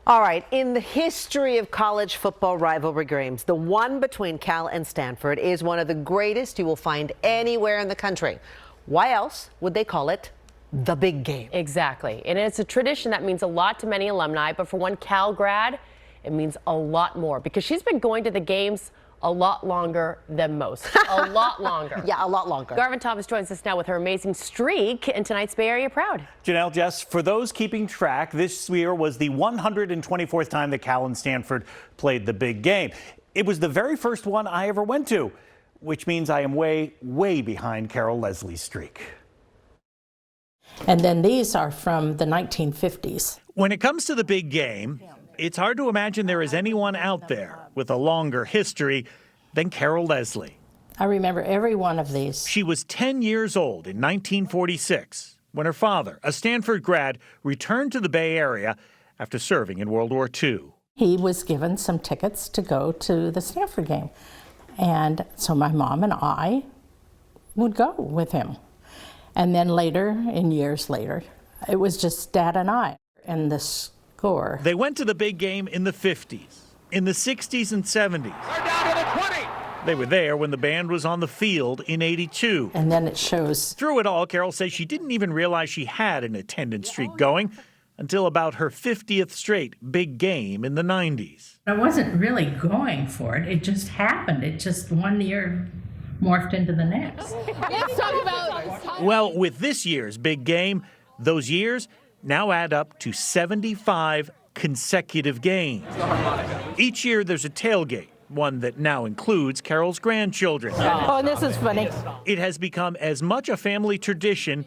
All right, in the history of college football rivalry games, the one between Cal and Stanford is one of the greatest you will find anywhere in the country. Why else would they call it the big game? Exactly. And it's a tradition that means a lot to many alumni, but for one Cal grad, it means a lot more because she's been going to the games a lot longer than most. A lot longer. Yeah, a lot longer. Garvin Thomas joins us now with her amazing streak in tonight's Bay Area Proud. Janelle, Jess, for those keeping track, this year was the 124th time that Cal and Stanford played the big game. It was the very first one I ever went to, which means I am way, way behind Carol Leslie's streak. And then these are from the 1950s. When it comes to the big game, it's hard to imagine there is anyone out there with a longer history than Carol Leslie. I remember every one of these. She was 10 years old in 1946 when her father, a Stanford grad, returned to the Bay Area after serving in World War II. He was given some tickets to go to the Stanford game. And so my mom and I would go with him. And then later, in years later, it was just Dad and I and the score. They went to the big game in the 50s, in the 60s and 70s. They're down to the 20. They were there when the band was on the field in '82. And then it shows. Through it all, Carol says she didn't even realize she had an attendance streak going until about her 50th straight big game in the 90s. I wasn't really going for it. It just happened. It just one year morphed into the next. Let's talk about... Well, with this year's big game, those years now add up to 75 consecutive games. Each year there's a tailgate, one that now includes Carol's grandchildren. Oh, and this is funny. It has become as much a family tradition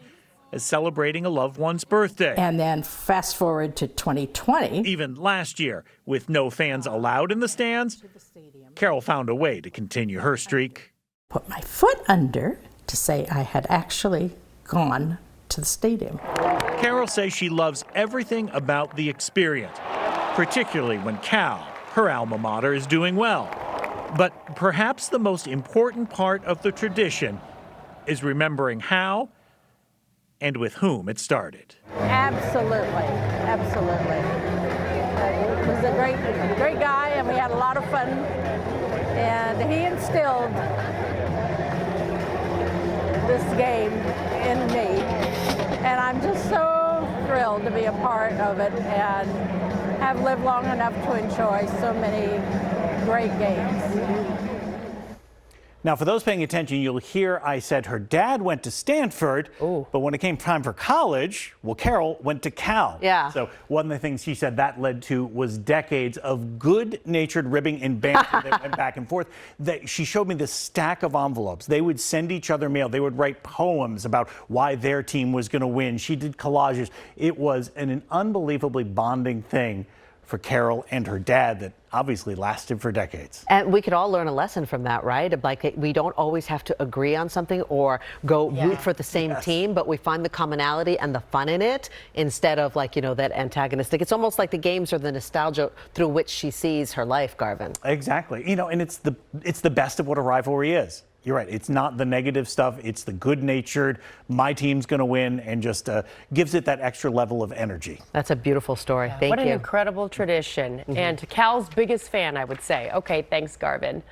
as celebrating a loved one's birthday. And then fast forward to 2020. Even last year, with no fans allowed in the stands, Carol found a way to continue her streak. Put my foot under to say I had actually gone to the stadium. Carol says she loves everything about the experience, particularly when Cal, her alma mater, is doing well. But perhaps the most important part of the tradition is remembering how and with whom it started. Absolutely, absolutely. He was a great guy, and we had a lot of fun. And he instilled this game in me, and I'm just so thrilled to be a part of it and have lived long enough to enjoy so many great games. Now, for those paying attention, you'll hear I said her dad went to Stanford, but when it came time for college, well, Carol went to Cal. Yeah. So one of the things she said that led to was decades of good-natured ribbing and banter that went back and forth. She showed me this stack of envelopes. They would send each other mail. They would write poems about why their team was going to win. She did collages. It was an unbelievably bonding thing for Carol and her dad that obviously lasted for decades. And we could all learn a lesson from that, right? Like, we don't always have to agree on something or go root for the same team, but we find the commonality and the fun in it instead of, like, that antagonistic. It's almost like the games are the nostalgia through which she sees her life, Garvin. Exactly. And it's the best of what a rivalry is. You're right. It's not the negative stuff. It's the good-natured, my team's going to win, and just gives it that extra level of energy. That's a beautiful story. Thank you. What an incredible tradition. And Cal's biggest fan, I would say. Okay, thanks, Garvin.